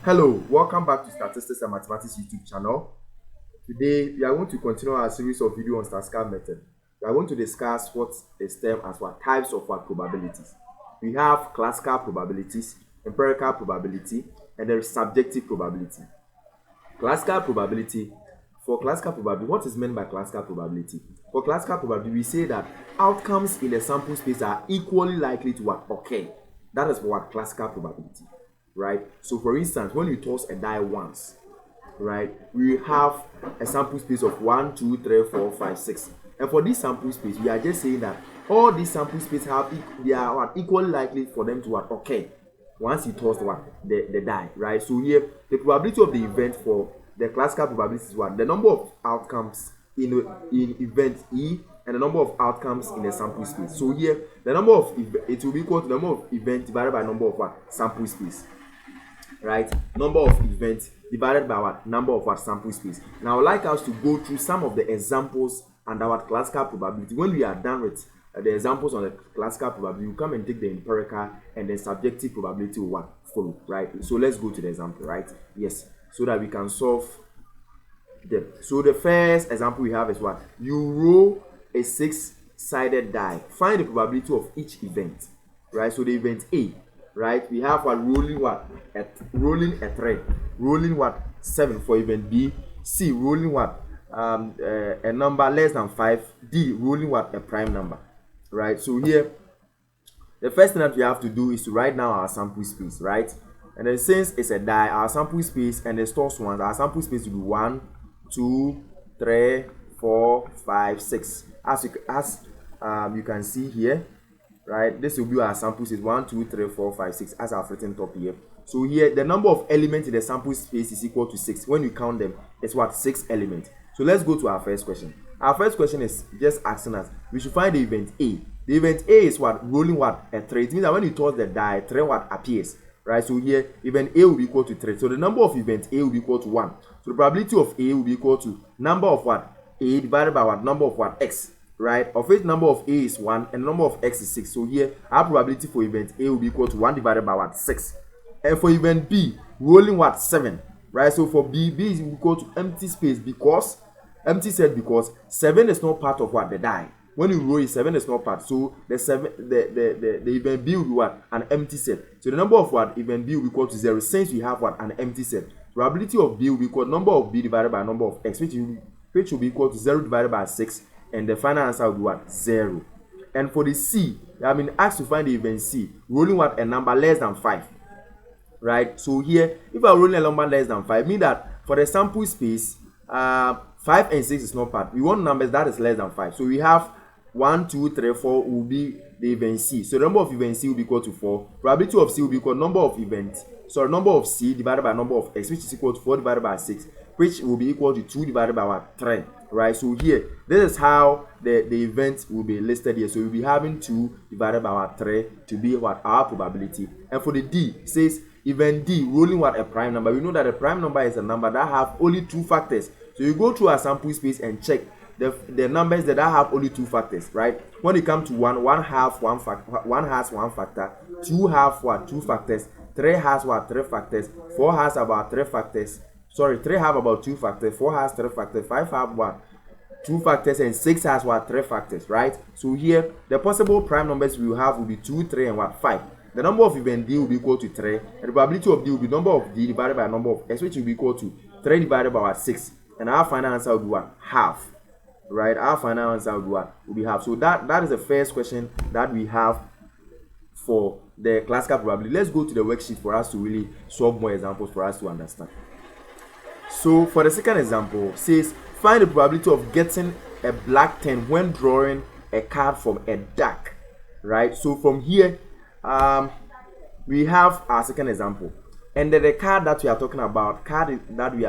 Hello, welcome back to Statistics and Mathematics YouTube channel. Today, we are going to continue our series of videos on statistical method. We are going to discuss what is termed as what types of what probabilities. We have classical probabilities, empirical probability, and there is subjective probability. Classical probability. For classical probability, what is meant by classical probability? For classical probability, we say that outcomes in a sample space are equally likely to what occur. That is what classical probability, right? So, for instance, when you toss a die once, right, we have a sample space of 1, 2, 3, 4, 5, 6. And for this sample space, we are just saying that all these sample spaces they are equally likely for them to what occur once you toss the die, right? So here the probability of the event for the classical probability is what the number of outcomes in event E and the number of outcomes in the sample space. So here the number of it will be equal to the number of events divided by number of what sample space, right? Number of events divided by what number of what sample space. Now I would like us to go through some of the examples under what classical probability. When we are done with the examples on the classical probability, you come and take the empirical, and the subjective probability will what follow, right? So let's go to the example, right? Yes, so that we can solve them. So the first example we have is what? You roll a six-sided die. Find the probability of each event, right? So the event A, right? We have what rolling a 3, rolling what 7 for event B. C, rolling what a number less than 5. D, rolling what a prime number, right? So here the first thing that we have to do is to write down our sample space, right? And then since it's a die, our sample space and the source ones, our sample space will be 1, 2, 3, 4, 5, 6. As you can see here, right? This will be our sample space 1, 2, 3, 4, 5, 6 as I've written top here. So here the number of elements in the sample space is equal to 6. When you count them, it's what 6 elements. So let's go to our first question. Our first question is just asking us we should find the event A. The event A is what rolling what a 3. It means that when you toss the die, 3 what appears, right? So here event A will be equal to 3. So the number of event A will be equal to 1. So the probability of A will be equal to number of what A divided by what number of what X, right? Of which number of A is 1 and the number of X is 6. So here our probability for event A will be equal to 1 divided by what 6. And for event B, rolling what 7, right? So for B is equal to empty space because 7 is not part of what the die. When you roll it, 7 is not part. So the event B will be what an empty set. So the number of what event B will be equal to 0 since we have what an empty set. Probability of B will be equal to number of B divided by number of X, which will be equal to 0 divided by 6, and the final answer will be what 0. And for the C, I mean asked to find the event C, rolling what a number less than 5. Right, so here if I'm rolling a number less than 5, mean that for the sample space 5 and 6 is not part. We want numbers that is less than 5. So we have 1, 2, 3, 4 will be the event C. So the number of event C will be equal to 4. Probability of C will be equal to number of number of C divided by number of X, which is equal to 4 divided by 6, which will be equal to 2 divided by what 3. Right, so here this is how the event will be listed here. So we'll be having 2 divided by what 3 to be what our probability. And for the D, it says event D rolling what a prime number. We know that a prime number is a number that have only 2 factors. So you go through a sample space and check the numbers that have only 2 factors, right? When it comes to 1 has 1 factor, 2 have what 2 factors, 3 has what 3 factors, 4 has about 3 factors. 3 have about 2 factors, 4 has 3 factors, 5 have what 2 factors, and 6 has what 3 factors, right? So here the possible prime numbers we will have will be 2, 3, and what 5. The number of event D will be equal to 3, and the probability of D will be number of D divided by number of X, which will be equal to 3 divided by what 6, and our final answer will be what half, right? Our final answer will be what will be half. So that is the first question that we have for the classical probability. Let's go to the worksheet for us to really solve more examples for us to understand. So for the second example, says find the probability of getting a black 10 when drawing a card from a deck, right? So from here we have our second example, and the card that we are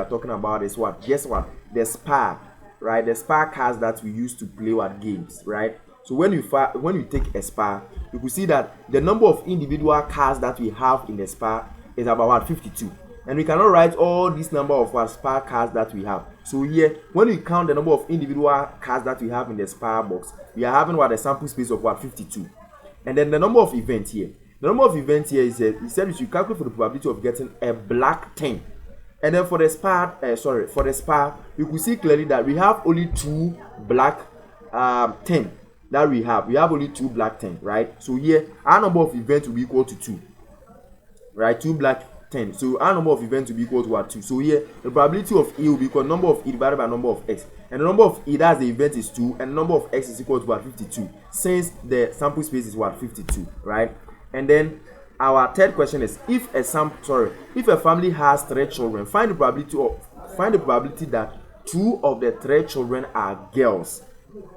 talking about is what? Guess what? The spar, right? The spar cards that we use to play what games, right? So when you take a spar, you can see that the number of individual cards that we have in the spar is about what 52. And we cannot write all this number of what spar cards that we have. So here, when we count the number of individual cards that we have in the spar box, we are having what a sample space of what 52. And then the number of events here. The number of events here is he said we should calculate for the probability of getting a black 10. And then for the spar, you could see clearly that we have only 2 black 10 that we have. We have only 2 black 10, right? So here our number of events will be equal to 2, right? 2 black 10. So our number of events will be equal to what? 2. So here the probability of E will be equal to number of E divided by number of X. And the number of E, that's the event, is 2, and the number of X is equal to what? 52. Since the sample space is what? 52, right? And then our third question is, if a family has 3 children, find the probability that 2 of the 3 children are girls,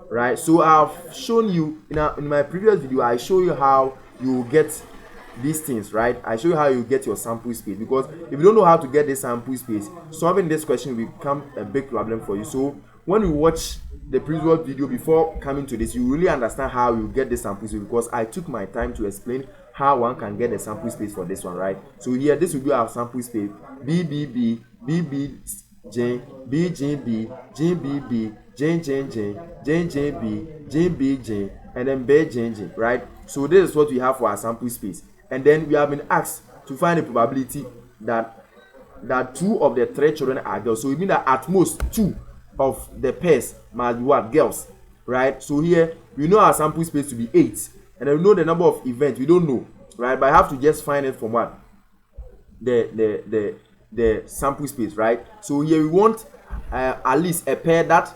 right? So I've shown you in my previous video, I show you how you get these things, right? I show you how you get your sample space, because if you don't know how to get this sample space, solving this question will become a big problem for you. So when you watch the previous video before coming to this, you really understand how you get the sample space, because I took my time to explain how one can get a sample space for this one, right? So here this will be our sample space: BBB, BBJ, BGB, GBB, JJJ, JJB, JBJ, and then BJJ, right? So this is what we have for our sample space. And then we have been asked to find the probability that 2 of the 3 children are girls. So it means that at most 2 of the pairs must be what? Girls, right? So here we know our sample space to be 8, and then we know the number of events we don't know, right? But I have to just find it from what? The sample space, right? So here we want at least a pair that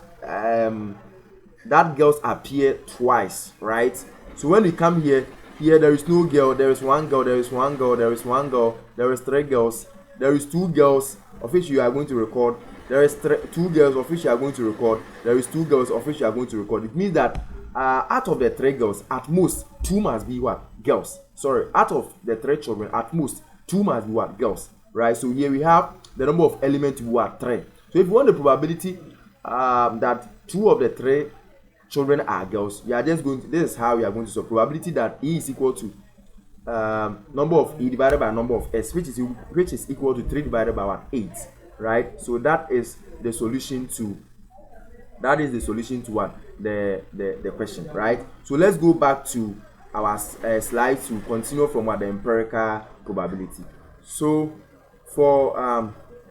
girls appear twice, right? So when we come here there is no girl, there is 1 girl, there is 1 girl, there is 1 girl, there is 3 girls, there is 2 girls of which you are going to record, there is 2 girls of which you are going to record, there is 2 girls of which you are going to record. It means that out of the 3 girls, at most 2 must be what? Girls. Out of the 3 children, at most 2 must be what? Girls, right? So here we have the number of elements to be what? 3. So if you want the probability that 2 of the 3 children are girls, we are just going to, this is how we are going to solve. Probability that E is equal to number of E divided by number of S, which is equal to 3 divided by what? 8, right? So that is the solution to what? The question, right? So let's go back to our slide to continue from what? The empirical probability. So for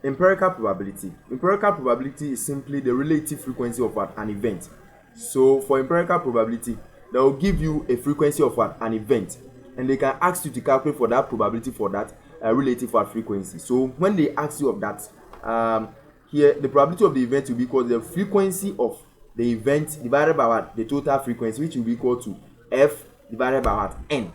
empirical probability is simply the relative frequency of what? An event. So for empirical probability, they will give you a frequency of what? An event, and they can ask you to calculate for that probability for that relative frequency. So when they ask you of that, here the probability of the event will be equal to the frequency of the event divided by what? The total frequency, which will be equal to F divided by what? N,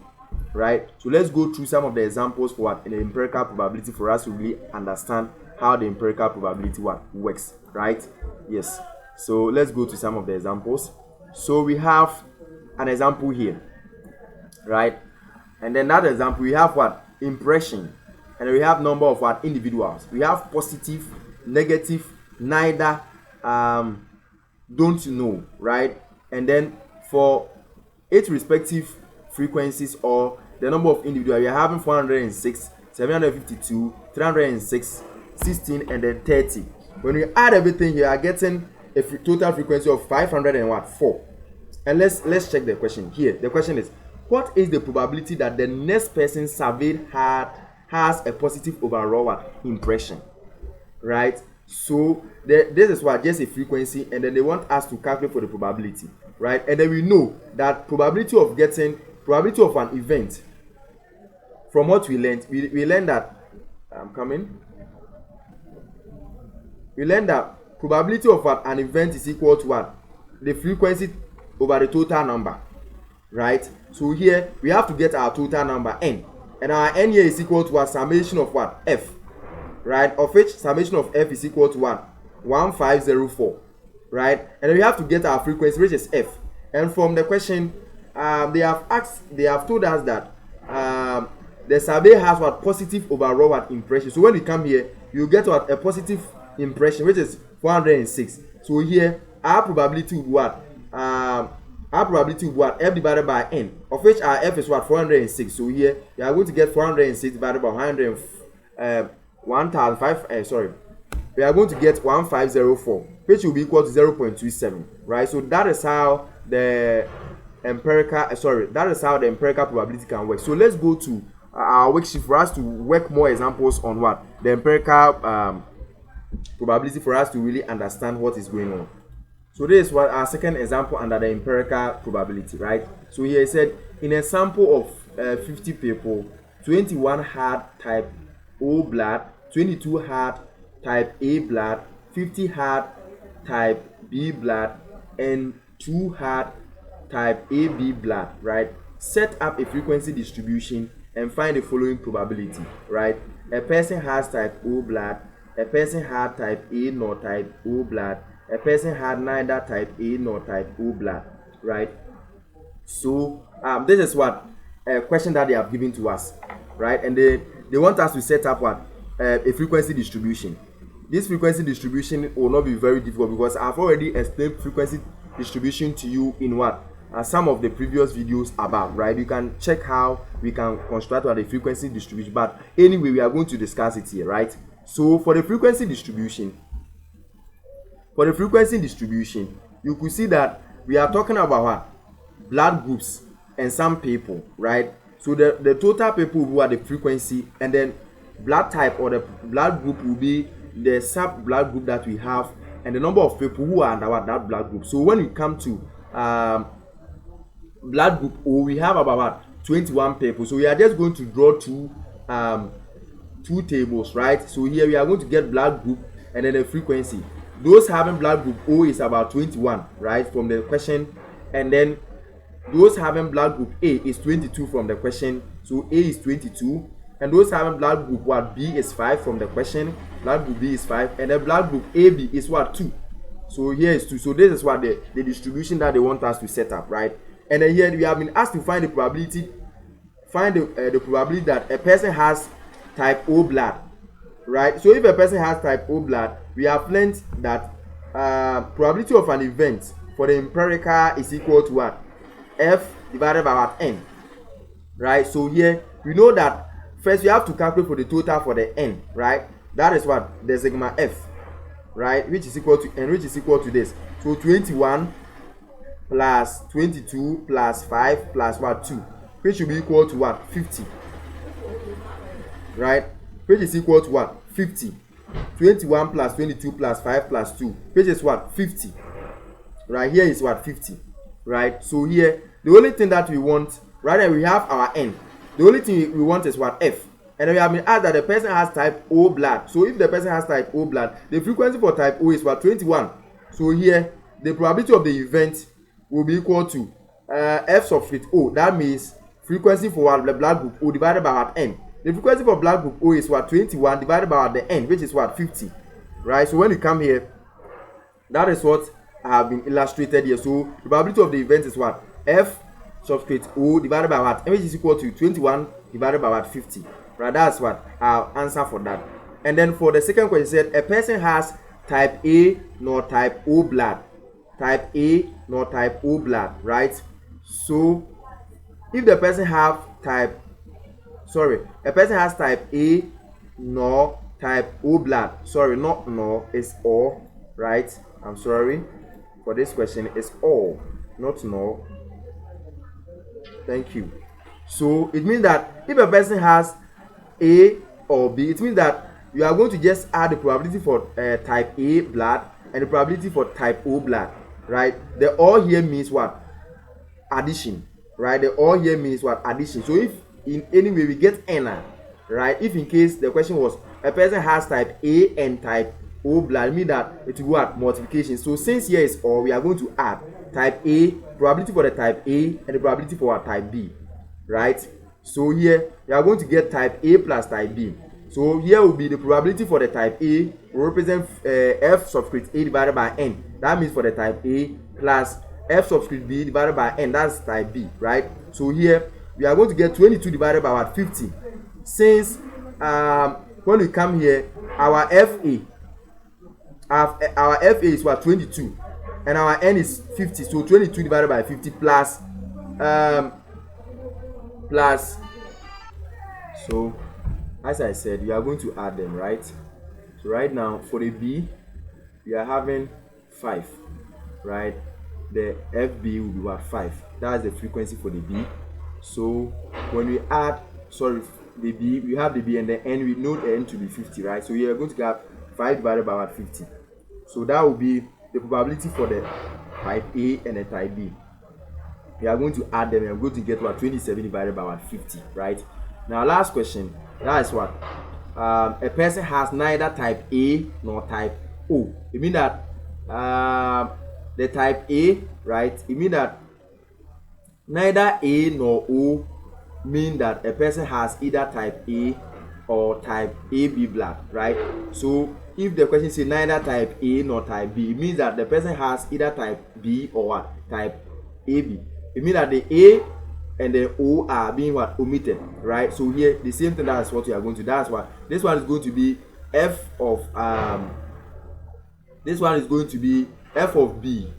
right? So let's go through some of the examples for what? In the empirical probability, for us to really understand how the empirical probability works, right? Yes. So let's go to some of the examples. So we have an example here, right? And then that example we have what? Impression. And we have number of what? Individuals. We have positive, negative, neither, don't know, right? And then for 8 respective frequencies or the number of individuals, we are having 406, 752, 306, 16, and then 30. When we add everything here, we are getting a total frequency of 504. And let's check the question here. The question is, what is the probability that the next person surveyed has a positive overall impression, right? So this is what? Just a frequency, and then they want us to calculate for the probability, right? And then we know that probability of an event, from what we learned, we learned that we learned that probability of an event is equal to what? The frequency over the total number, right? So here we have to get our total number n, and our n here is equal to a summation of what? F, right? Of which summation of F is equal to what? 1504, right? And then we have to get our frequency, which is F. And from the question, they have told us that the survey has what? Positive overall impression. So when we come here, you get what? A positive impression, which is 406. So here our probability will be what? F divided by n, of which our F is what? 406. So here you are going to get 406 divided by 1005. We are going to get 1504, which will be equal to 0.27, right? So that is how the that is how the empirical probability can work. So let's go to our worksheet for us to work more examples on what the empirical probability, for us to really understand what is going on. So this is what our second example under the empirical probability, right? So here it said in a sample of 50 people, 21 had type O blood, 22 had type A blood, 50 had type B blood, and 2 had type AB blood, right? Set up a frequency distribution and find the following probability, right? A person has type O blood, a person had type A nor type O blood, a person had neither type A nor type O blood, right? So this is what a question that they have given to us, right? And they want us to set up what a frequency distribution. This frequency distribution will not be very difficult because I've already explained frequency distribution to you in what some of the previous videos above, right? You can check how we can construct what a frequency distribution, but anyway we are going to discuss it here, right? So for the frequency distribution, you could see that we are talking about what blood groups and some people, right? So the total people who are the frequency, and then blood type or the blood group will be the sub blood group that we have, and the number of people who are under that blood group. So when we come to blood group O, we have about 21 people. So we are just going to draw two tables, right? So here we are going to get blood group and then the frequency. Those having blood group O is about 21, right, from the question, and then those having blood group A is 22 from the question. So A is 22, and those having blood group what B is 5 from the question. Blood group B is 5, and the blood group AB is what 2. So here is 2. So this is what the distribution that they want us to set up, right? And then here we have been asked to find the probability, the probability that a person has type O blood, right? So if a person has type O blood, we have learned that probability of an event for the empirical is equal to what? F divided by what? N, right? So here we know that first we have to calculate for the total for the N, right? That is what? The sigma F, right? Which is equal to N, which is equal to this. So 21 plus 22 plus 5 plus what? 2, which will be equal to what? 50, right? Which is equal to what? 50. 21 plus 22 plus 5 plus 2, which is what? 50. Right here is what? 50, right? So here the only thing that we want, right, now we have our N. The only thing we want is what? F. And then we have been asked that the person has type O blood. So if the person has type O blood, the frequency for type O is what? 21. So here the probability of the event will be equal to F subscript O. That means frequency for what? The blood group O divided by what? N. The frequency for blood group O is what? 21 divided by what? The N, which is what? 50, right? So when you come here, that is what I have been illustrated here. So the probability of the event is what? F subscript O divided by what? N, which is equal to 21 divided by what? 50, right? That's what our answer for that. And then for the second question, said a person has type A nor type O blood. Type A nor type O blood, right? So if the person have type, a person has type A nor type O blood. Sorry, not nor, it's or, right? I'm sorry for this question, it's or, not nor. Thank you. So it means that if a person has A or B, it means that you are going to just add the probability for type A blood and the probability for type O blood, right? The or here means what? Addition, right? The or here means what? Addition. So if in any way we get N, right? If in case the question was a person has type A and type O blood, mean that it will what? Multiplication. So since here is or, we are going to add type A, probability for the type A, and the probability for our type B, right? So here we are going to get type A plus type B. So here will be the probability for the type A will represent F subscript A divided by N. That means for the type A plus F subscript B divided by N. That's type B, right? So here we are going to get 22 divided by what? 50. Since when we come here, our FA is what? 22, and our N is 50. So 22 divided by 50 plus so as I said, we are going to add them, right? So right now for the B, we are having 5, right? the FB will be what? 5. That's the frequency for the B. So when we add, the B, we have the B, and the N, we know the N to be 50, right? So we are going to have 5 divided by what? 50. So that will be the probability for the type A and the type B. We are going to add them, and we're going to get what? 27 divided by what? 50, right? Now last question, that is what? A person has neither type A nor type O. It means that the type A, right? It means that neither A nor O mean that a person has either type A or type AB blood, right? So if the question says neither type A nor type B, it means that the person has either type B or what? Type AB. It means that the A and the O are being what? Omitted, right? So here the same thing, that's what we are going to. That's why this one is going to be F of this one is going to be F of B,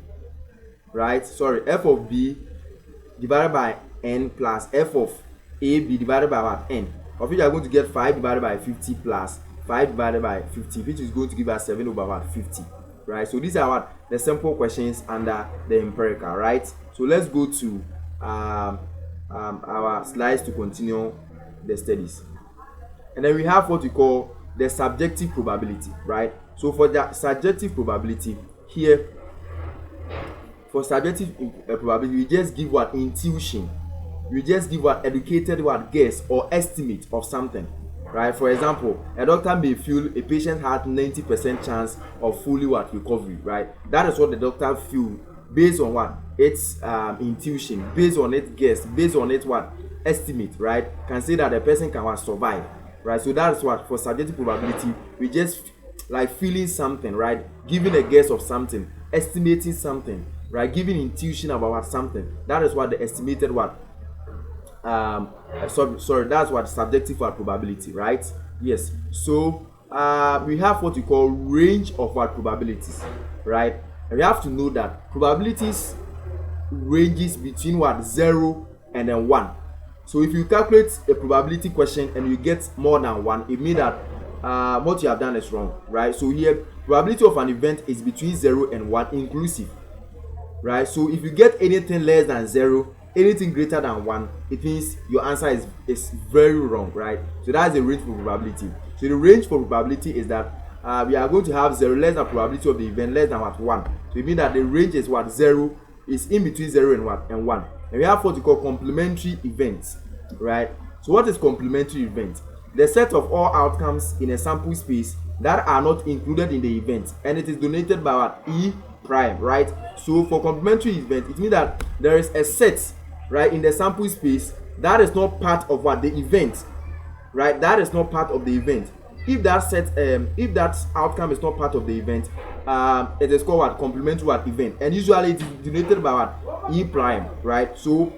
right? Sorry, F of B divided by N plus F of AB divided by what? N. Of which you are going to get 5 divided by 50 plus 5 divided by 50, which is going to give us 7 over what? 50, right? So these are what? The simple questions under the empirical, right? So let's go to our slides to continue the studies. And then we have what we call the subjective probability, right? So for the subjective probability here, for subjective probability, we just give what? Intuition. We just give what? Educated what? Guess or estimate of something, right? For example, a doctor may feel a patient has 90% chance of fully what? Recovery, right? That is what the doctor feel based on what? Its intuition, based on its guess, based on its what? Estimate, right? Can say that the person can what? Survive, right? So that is what? For subjective probability, we just like feeling something, right? Giving a guess of something, estimating something, right? Giving intuition about something. That is what the estimated what? That's what subjective what? Probability, right? Yes. So we have what we call range of what? Probabilities, right? And we have to know that probabilities ranges between what? 0 and then 1. So if you calculate a probability question and you get more than 1, it means that what you have done is wrong, right? So here probability of an event is between 0 and 1 inclusive, right? So if you get anything less than 0, anything greater than 1, it means your answer is very wrong, right? So that's the range for probability. So the range for probability is that we are going to have 0 less than probability of the event less than what? 1. So it means that the range is what? 0 is in between 0 and what? And 1. And we have what we call complementary events, right? So what is complementary event? The set of all outcomes in a sample space that are not included in the event, and it is donated by what? E prime, right? So for complementary event, it means that there is a set, right, in the sample space that is not part of what? The event, right? That is not part of the event. If that set, if that outcome is not part of the event, it is called what? Complementary what? Event, and usually it is denoted by what? E prime, right? So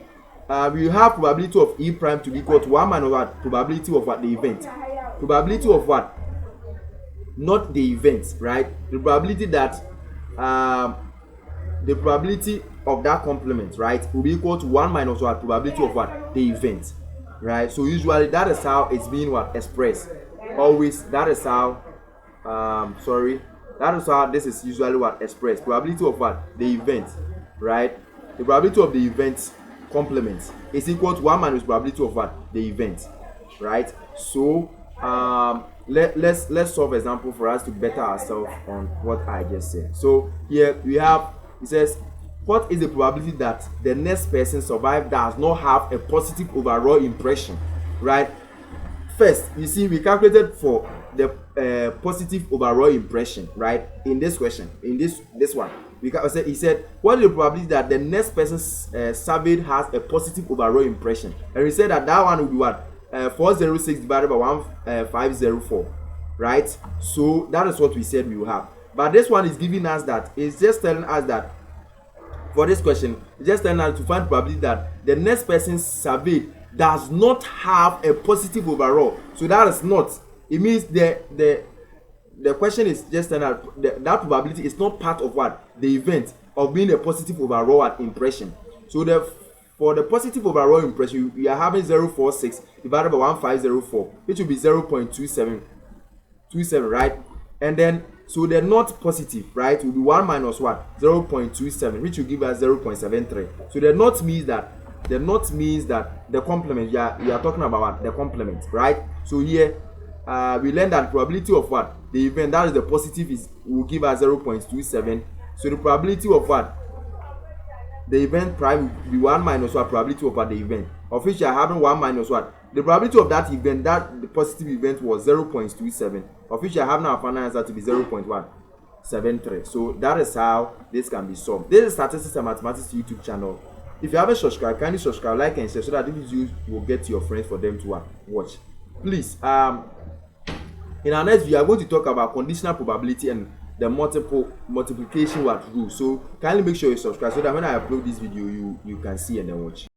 we have probability of E prime to be equal to 1 minus what? Probability of what? The event. Probability of what? Not the event, right? The probability that the probability of that complement, right, will be equal to 1 minus what? Probability of what? The event, right? So usually that is how it's being what? Expressed. Always that is how that is how this is usually what? Expressed. Probability of what? The event, right? The probability of the event complement is equal to 1 minus probability of what? The event, right? So let's solve an example for us to better ourselves on what I just said. So here we have, it says, what is the probability that the next person survived does not have a positive overall impression, right? First, you see, we calculated for the positive overall impression, right? In this question, in this one, he said, what is the probability that the next person surveyed has a positive overall impression? And we said that one will be what? 406 divided by 1504, right? So that is what we said we will have. But this one is giving us that, it's just telling us that for this question, it's just telling us to find probability that the next person surveyed does not have a positive overall. So that is not, it means the question is just that that probability is not part of what? The event of being a positive overall impression. So for the positive overall impression, we are having 0.46 divided by 1504, which will be 0.27, right? And then So the not positive, right, will be 1 minus what? 0.27, which will give us 0.73. So the not means that the complement, we are talking about what? The complement, right? So here we learned that probability of what? The event, that is the positive, is will give us 0.27. So the probability of what? The event prime will be 1 minus what? Probability of what? The event, of which you are having 1 minus what? The probability of that event, that the positive event, was 0.27, of which you are having our final answer to be 0.173. So that is how this can be solved. This is Statistics and Mathematics YouTube channel. If you haven't subscribed, kindly subscribe, like, and share, so that this video will get to your friends for them to watch. Please, in our next video, we are going to talk about conditional probability and the multiplication rule. So kindly make sure you subscribe so that when I upload this video, you can see and then watch.